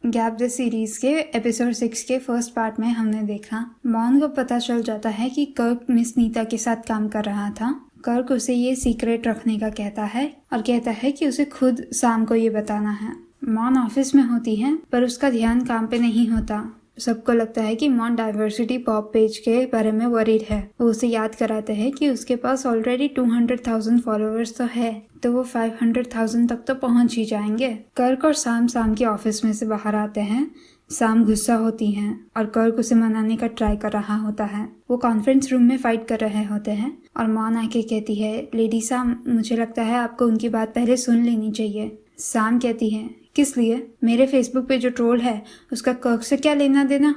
Gap the series के episode 6 के first part में हमने देखा मॉन को पता चल जाता है कि कर्क मिस नीता के साथ काम कर रहा था। कर्क उसे ये सीक्रेट रखने का कहता है और कहता है कि उसे खुद शाम को ये बताना है। मॉन ऑफिस में होती है पर उसका ध्यान काम पे नहीं होता। सबको लगता है कि मॉन डाइवर्सिटी पॉप पेज के बारे में वरीड है। वो उसे याद कराते हैं कि उसके पास ऑलरेडी 200,000 फॉलोअर्स तो है, तो वो 500,000 तक तो पहुंच ही जाएंगे। कर्क और शाम के ऑफिस में से बाहर आते हैं। शाम गुस्सा होती हैं और कर्क उसे मनाने का ट्राई कर रहा होता है। वो कॉन्फ्रेंस रूम में फाइट कर रहे होते हैं और मॉन आके कहती है, लेडी शाम, मुझे लगता है आपको उनकी बात पहले सुन लेनी चाहिए। शाम कहती है, किस लिए? मेरे फेसबुक पे जो ट्रोल है उसका कर्क से क्या लेना देना?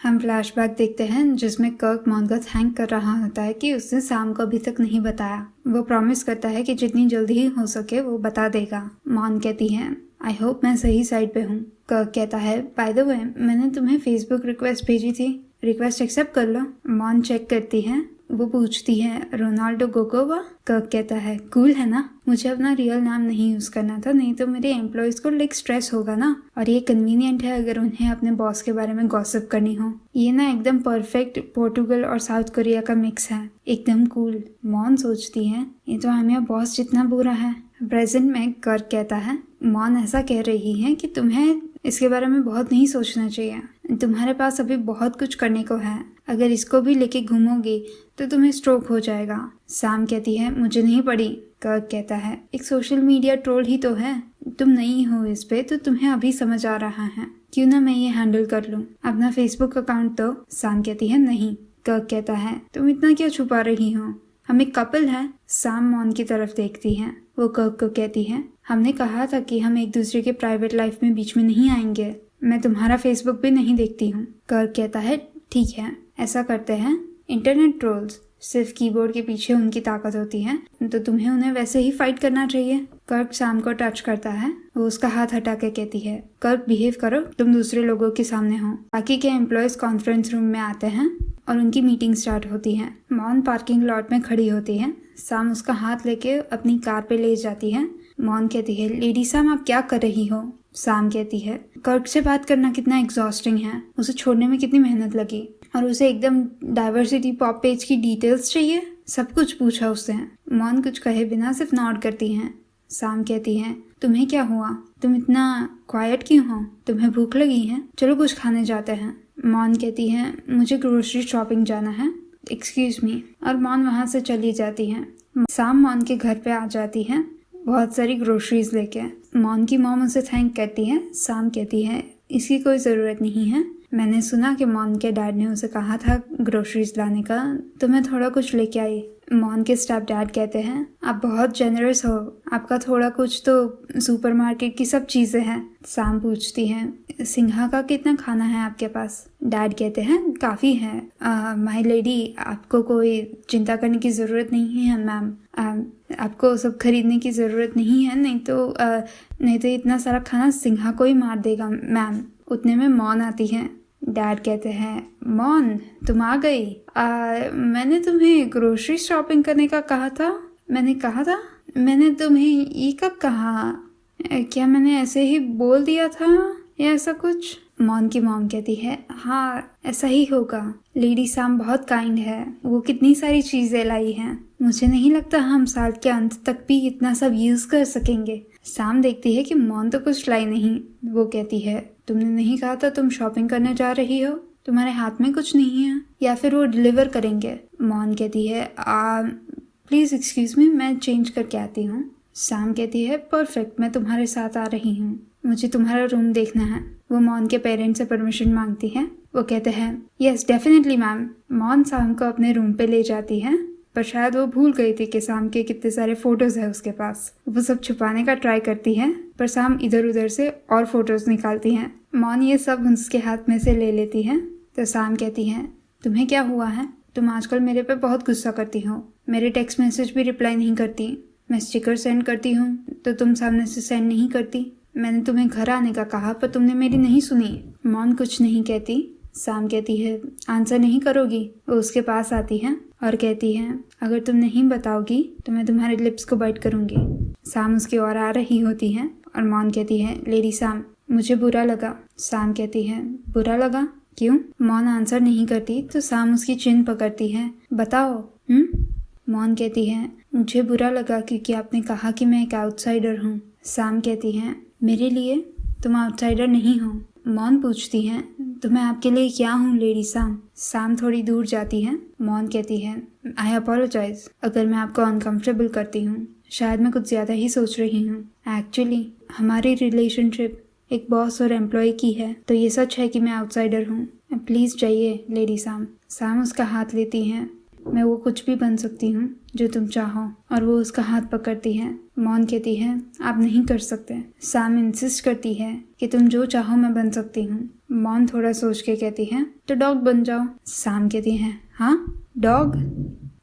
हम फ्लैशबैक देखते हैं जिसमें कर्क मॉन को थैंक कर रहा होता है कि उसने शाम को अभी तक नहीं बताया। वो प्रॉमिस करता है कि जितनी जल्दी ही हो सके वो बता देगा। मॉन कहती है, आई होप मैं सही साइड पे हूँ। कर्क कहता है, बाय द वे मैंने तुम्हें फेसबुक रिक्वेस्ट भेजी थी, रिक्वेस्ट एक्सेप्ट कर लो। मॉन चेक करती है। वो पूछती है, रोनाल्डो गोगोवा? कर्क कहता है, कूल है ना? मुझे अपना रियल नाम नहीं यूज करना था, नहीं तो मेरे एम्प्लॉयज को लाइक स्ट्रेस होगा ना, और ये कन्वीनियंट है अगर उन्हें अपने बॉस के बारे में गॉसिप करनी हो। ये ना एकदम परफेक्ट पोर्टुगल और साउथ कोरिया का मिक्स है, एकदम कूल। मॉन सोचती है, ये तो हमारा बॉस जितना बुरा है। प्रेजेंट में कर्क कहता है, मॉन ऐसा कह रही है कि तुम्हें इसके बारे में बहुत नहीं सोचना चाहिए, तुम्हारे पास अभी बहुत कुछ करने को है, अगर इसको भी लेके घूमोगी तो तुम्हें स्ट्रोक हो जाएगा। शाम कहती है, मुझे नहीं पड़ी। कर्क कहता है, एक सोशल मीडिया ट्रोल ही तो है, तुम नहीं हो इस पे तो तुम्हें अभी समझ आ रहा है, क्यों ना मैं ये हैंडल कर लूं अपना फेसबुक अकाउंट तो। शाम कहती है, नहीं। कर्क कहता है, तुम इतना क्या छुपा रही हो, हम एक कपल है। शाम मॉन की तरफ देखती है। वो कर्क को कहती है, हमने कहा था कि हम एक दूसरे के प्राइवेट लाइफ में बीच में नहीं आएंगे, मैं तुम्हारा फेसबुक भी नहीं देखती हूँ। कर्क कहता है, ठीक है ऐसा करते हैं, इंटरनेट ट्रोल्स सिर्फ कीबोर्ड के पीछे उनकी ताकत होती है, तो तुम्हें उन्हें वैसे ही फाइट करना चाहिए। कर्क शाम को टच करता है। वो उसका हाथ हटा के कहती है, कर्क बिहेव करो, तुम दूसरे लोगों के सामने हो। बाकी के एम्प्लॉयज कॉन्फ्रेंस रूम में आते हैं और उनकी मीटिंग स्टार्ट होती है। मॉन पार्किंग लॉट में खड़ी होती है। शाम उसका हाथ लेके अपनी कार पे ले जाती है। मॉन कहती है, लेडी शाम आप क्या कर रही हो? शाम कहती है, कर्क से बात करना कितना एग्जॉस्टिंग है, उसे छोड़ने में कितनी मेहनत लगी, और उसे एकदम डाइवर्सिटी पॉप पेज की डिटेल्स चाहिए, सब कुछ पूछा उससे। मॉन कुछ कहे बिना सिर्फ नॉड करती हैं। शाम कहती है, तुम्हें क्या हुआ, तुम इतना क्वाइट क्यों हो, तुम्हें भूख लगी है, चलो कुछ खाने जाते हैं। मॉन कहती है, मुझे ग्रोसरी शॉपिंग जाना है, एक्सक्यूज मी, और मॉन वहां से चली जाती है। शाम मॉन के घर पे आ जाती है बहुत सारी ग्रोसरीज लेके। मॉन की मॉम उसे थैंक करती है। शाम कहती है, इसकी कोई ज़रूरत नहीं है, मैंने सुना कि मॉन के डैड ने उसे कहा था ग्रोसरीज लाने का, तो मैं थोड़ा कुछ लेके आई। मॉन के स्टेप डैड कहते हैं, आप बहुत जेनरस हो, आपका थोड़ा कुछ तो सुपरमार्केट की सब चीज़ें हैं। शाम पूछती है, सिंघा का कितना खाना है आपके पास? डैड कहते हैं, काफ़ी है माय लेडी, आपको कोई चिंता करने की ज़रूरत नहीं है मैम, आपको सब खरीदने की ज़रूरत नहीं है, नहीं तो इतना सारा खाना सिंघा को ही मार देगा मैम। उतने में मॉन आती है। डैड कहते हैं, मॉन तुम आ गई, मैंने तुम्हें ग्रोसरी शॉपिंग करने का कहा था। मैंने तुम्हें ये कब कहा? क्या मैंने ऐसे ही बोल दिया था या ऐसा कुछ? मॉन की मॉम कहती है, हाँ ऐसा ही होगा, लेडी शाम बहुत काइंड है, वो कितनी सारी चीजें लाई हैं, मुझे नहीं लगता हम साल के अंत तक भी इतना सब यूज कर सकेंगे। शाम देखती है कि मॉन तो कुछ लाई नहीं। वो कहती है, तुमने नहीं कहा था तुम शॉपिंग करने जा रही हो, तुम्हारे हाथ में कुछ नहीं है, या फिर वो डिलीवर करेंगे? मॉन कहती है, प्लीज एक्सक्यूज मी, मैं चेंज करके आती हूँ। शाम कहती है, परफेक्ट, मैं तुम्हारे साथ आ रही हूँ, मुझे तुम्हारा रूम देखना है। वो मॉन के पेरेंट्स से परमिशन मांगती है। वो कहते हैं, यस डेफिनेटली मैम। मॉन शाम को अपने रूम पे ले जाती है, पर शायद वो भूल गई थी कि शाम के कितने सारे फोटोज है उसके पास। वो सब छुपाने का ट्राई करती है, पर शाम इधर उधर से और फोटोज निकालती है। मॉन ये सब उसके हाथ में से ले लेती है। तो शाम कहती है, तुम्हें क्या हुआ है, तुम आजकल मेरे पे बहुत गुस्सा करती हो, मेरे टेक्स्ट मैसेज भी रिप्लाई नहीं करती, मैं स्टिकर सेंड करती हूँ तो तुम सामने से सेंड नहीं करती, मैंने तुम्हें घर आने का कहा पर तुमने मेरी नहीं सुनी। मॉन कुछ नहीं कहती। शाम कहती है, आंसर नहीं करोगी? वो उसके पास आती है और कहती है, अगर तुम नहीं बताओगी तो मैं तुम्हारे लिप्स को बाइट करूंगी। शाम उसकी ओर आ रही होती है और मॉन कहती है, लेडी शाम, मुझे बुरा लगा। साम कहती है, बुरा लगा? क्यों? मॉन आंसर नहीं करती तो साम उसकी चिन पकड़ती है। बताओ। मॉन कहती है, मुझे बुरा लगा क्योंकि आपने कहा कि मैं एक आउटसाइडर हूँ। साम कहती है, मेरे लिए तुम आउटसाइडर नहीं हो। मॉन पूछती है, तो मैं आपके लिए क्या हूँ लेडी साम? साम थोड़ी दूर जाती है। मॉन कहती है, आई अपोलोजाइज अगर मैं आपको अनकंफर्टेबल करती हूँ। शायद मैं कुछ ज़्यादा ही सोच रही हूँ। एक्चुअली हमारी रिलेशनशिप एक बॉस और एम्प्लॉय की है, तो ये सच है कि मैं आउटसाइडर हूँ। प्लीज़ जाइए लेडी साम। साम उसका हाथ लेती है। मैं वो कुछ भी बन सकती हूँ जो तुम चाहो, और वो उसका हाथ पकड़ती है। मॉन कहती है, आप नहीं कर सकते। साम इंसिस्ट करती है कि तुम जो चाहो मैं बन सकती हूँ। मॉन थोड़ा सोच के कहती है, तो डॉग बन जाओ। साम कहती है, हाँ डॉग?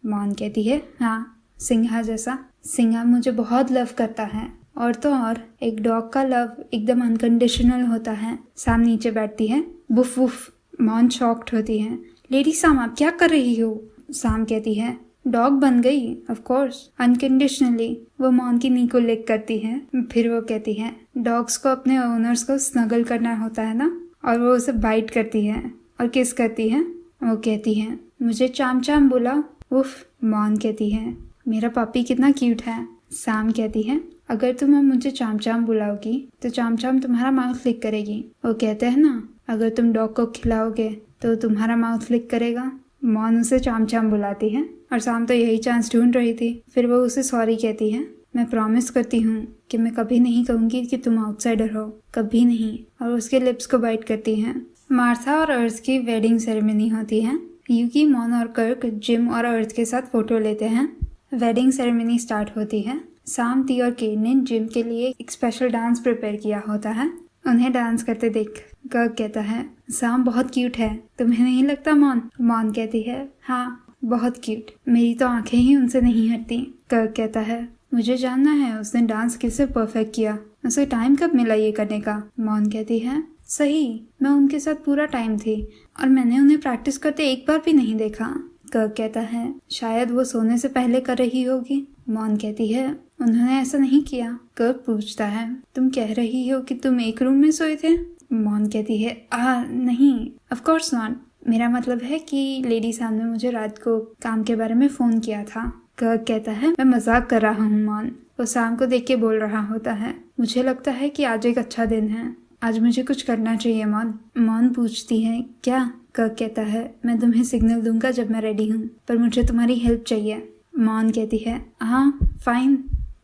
मॉन कहती है, हाँ सिंघा जैसा। सिंघा मुझे बहुत लव करता है, और तो और एक डॉग का लव एकदम अनकंडीशनल होता है। साम नीचे बैठती है। Woof woof. मॉन शॉक्ड होती है। लेडी साम आप क्या कर रही हो? साम कहती है, डॉग बन गई ऑफ कोर्स अनकंडीशनली। वो मॉन की नी को लिक करती है। फिर वो कहती है, डॉग्स को अपने ओनर्स को स्नगल करना होता है ना? और वो उसे बाइट करती है और किस करती है। वो कहती है, मुझे चाम चाम बुलाओ। उफ। मॉन कहती है, मेरा पपी कितना क्यूट है। साम कहती है, अगर तुम अब मुझे चाम चाम बुलाओगी तो चाम चाम तुम्हारा माउथ लिक करेगी। वो कहते हैं ना, अगर तुम डॉग को खिलाओगे तो तुम्हारा माउथ लिक करेगा। मॉन उसे चाम चाम बुलाती है, और साम तो यही चांस ढूंढ रही थी। फिर वो उसे सॉरी कहती है। मैं प्रॉमिस करती हूँ कि मैं कभी नहीं कहूँगी कि तुम आउटसाइडर हो, कभी नहीं। और उसके लिप्स को बाइट करती है। मार्था और अर्थ की वेडिंग सेरेमनी होती है। यूकी, मॉन और कर्क जिम और अर्थ के साथ फोटो लेते हैं। वेडिंग सेरेमनी स्टार्ट होती है। साम, टी और केट ने जिम के लिए एक स्पेशल डांस प्रिपेयर किया होता है। उन्हें डांस करते देख कर्क कहता है, साम बहुत क्यूट है, तुम्हें नहीं लगता मॉन? मॉन कहती है, हाँ बहुत क्यूट, मेरी तो आंखें ही उनसे नहीं हटती। कर्क कहता है, मुझे जानना है उसने डांस किससे परफेक्ट किया, उसे टाइम कब मिला ये करने का? मॉन कहती है, सही, मैं उनके साथ पूरा टाइम थी और मैंने उन्हें प्रैक्टिस करते एक बार भी नहीं देखा। कर्क कहता है, शायद वो सोने से पहले कर रही होगी। मॉन कहती है, उन्होंने ऐसा नहीं किया। कर्क पूछता है, तुम कह रही हो कि तुम एक रूम में सोए थे? मॉन कहती है, नहीं, ऑफ कोर्स नॉट। मेरा मतलब है कि लेडी साहब ने मुझे रात को काम के बारे में फ़ोन किया था। कर्क कहता है, मैं मजाक कर रहा हूँ मॉन। वो शाम को देख के बोल रहा होता है, मुझे लगता है कि आज एक अच्छा दिन है, आज मुझे कुछ करना चाहिए मॉन। मॉन पूछती है, क्या? कर्क कहता है, मैं तुम्हें सिग्नल दूंगा जब मैं रेडी हूँ, पर मुझे तुम्हारी हेल्प चाहिए। मॉन कहती है, हाँ फाइन।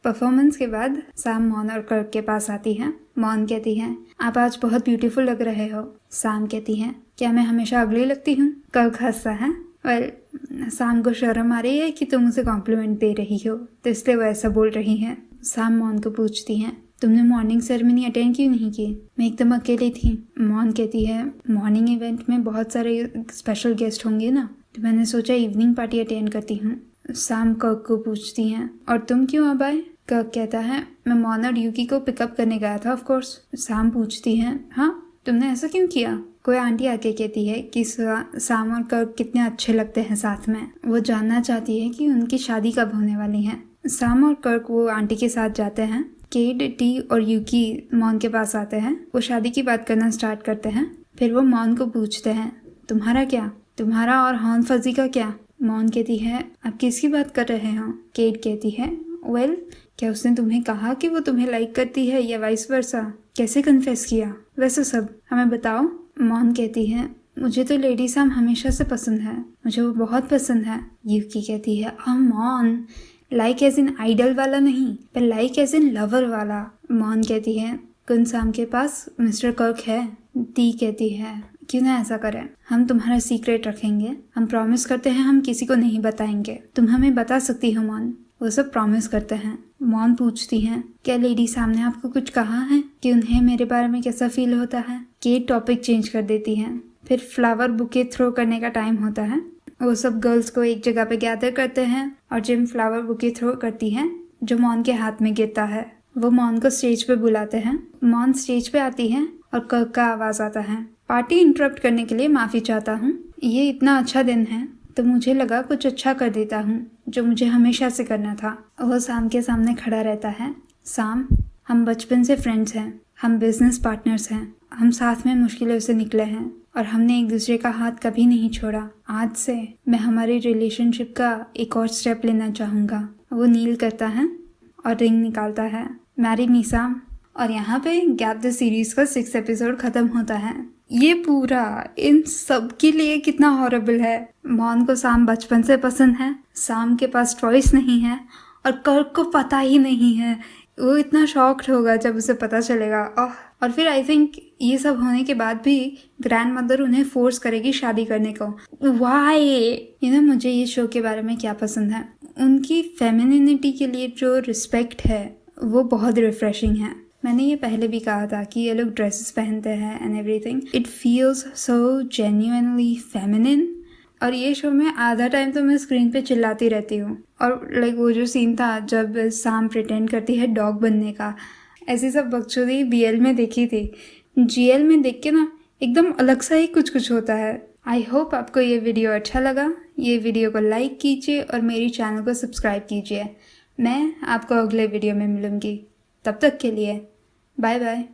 परफॉर्मेंस के बाद साम, मॉन और कर्क के पास आती है। मॉन कहती है, आप आज बहुत ब्यूटीफुल लग रहे हो। साम कहती है, क्या मैं हमेशा अगली लगती हूँ? कर्क हंसता है। वेल, साम को शर्म आ रही है कि तुम उसे कॉम्प्लीमेंट दे रही हो, तो इसलिए वो ऐसा बोल रही है। साम मॉन को पूछती है, तुमने मॉर्निंग सेरेमनी अटेंड क्यों नहीं की? मैं एकदम अकेली थी। मॉन कहती है, मॉर्निंग इवेंट में बहुत सारे स्पेशल गेस्ट होंगे ना, तो मैंने सोचा इवनिंग पार्टी अटेंड करती हूँ। साम कर्क को पूछती हैं, और तुम क्यों अब आए? कर्क कहता है, मैं मॉन और यूकी को पिकअप करने गया था ऑफ कोर्स। साम पूछती हैं, हाँ तुमने ऐसा क्यों किया? कोई आंटी आके कहती है कि साम और कर्क कितने अच्छे लगते हैं साथ में। वो जानना चाहती है कि उनकी शादी कब होने वाली है। साम और कर्क वो आंटी के साथ जाते हैं। केट, टी और यूकी मॉन के पास आते हैं। वो शादी की बात करना स्टार्ट करते हैं। फिर वो मॉन को पूछते हैं, तुम्हारा क्या? तुम्हारा और हॉर्न फजी का क्या? मॉन कहती है, आप किसकी बात कर रहे हो? केट कहती है, वेल, क्या उसने तुम्हें कहा कि वो तुम्हें लाइक करती है या वाइस वर्सा? कैसे कन्फेस किया? वैसे सब हमें बताओ। मॉन कहती है, मुझे तो लेडी साम हमेशा से पसंद है, मुझे वो बहुत पसंद है। यूकी कहती है, मॉन, लाइक एज इन आइडल वाला नहीं, पर लाइक एज इन लवर वाला। मॉन कहती है, कुन साम के पास मिस्टर कर्क है। टी कहती है, क्यों ना ऐसा करें, हम तुम्हारा सीक्रेट रखेंगे, हम प्रॉमिस करते हैं हम किसी को नहीं बताएंगे, तुम हमें बता सकती हो मॉन। वो सब प्रॉमिस करते हैं। मॉन पूछती हैं, क्या लेडी साम ने आपको कुछ कहा है कि उन्हें मेरे बारे में कैसा फील होता है? केट टॉपिक चेंज कर देती है। फिर फ्लावर बुके थ्रो करने का टाइम होता है। वो सब गर्ल्स को एक जगह पे गैदर करते हैं और जिम फ्लावर बुके थ्रो करती है जो मॉन के हाथ में गिरता है। वो मॉन को स्टेज पे बुलाते हैं। मॉन स्टेज पे आती है और कर्क का आवाज आता है, पार्टी इंटरप्ट करने के लिए माफी चाहता हूँ, ये इतना अच्छा दिन है तो मुझे लगा कुछ अच्छा कर देता हूँ जो मुझे हमेशा से करना था। वो साम के सामने खड़ा रहता है। साम, हम बचपन से फ्रेंड्स हैं, हम बिजनेस पार्टनर्स हैं, हम साथ में मुश्किलों से निकले हैं और हमने एक दूसरे का हाथ कभी नहीं छोड़ा। आज से मैं हमारी रिलेशनशिप का एक और स्टेप लेना चाहूँगा। वो नील करता है और रिंग निकालता है, मैरी मीसा। और यहाँ पे गैप द सीरीज का 6 एपिसोड खत्म होता है। ये पूरा इन सब के लिए कितना हॉरेबल है। मॉन को साम बचपन से पसंद है, साम के पास चॉइस नहीं है और कर्क को पता ही नहीं है। वो इतना शॉक्ड होगा जब उसे पता चलेगा। और फिर आई थिंक ये सब होने के बाद भी ग्रैंड मदर उन्हें फोर्स करेगी शादी करने को। वाई मुझे ये शो के बारे में क्या पसंद है, उनकी फेमिनिनिटी के लिए जो रिस्पेक्ट है वो बहुत रिफ्रेशिंग है। मैंने ये पहले भी कहा था कि ये लोग ड्रेसेस पहनते हैं and everything, it feels so genuinely feminine. और ये शो में आधा टाइम तो मैं स्क्रीन पे चिल्लाती रहती हूँ। और लाइक वो जो सीन था जब साम प्रिटेंड करती है डॉग बनने का, ऐसी सब बकचोदी BL में देखी थी। GL में देख के ना एकदम अलग सा ही कुछ होता है। आई होप आपको ये वीडियो अच्छा लगा। ये वीडियो को लाइक कीजिए और मेरी चैनल को सब्सक्राइब कीजिए। मैं आपको अगले वीडियो में मिलूँगी। तब तक के लिए बाय बाय।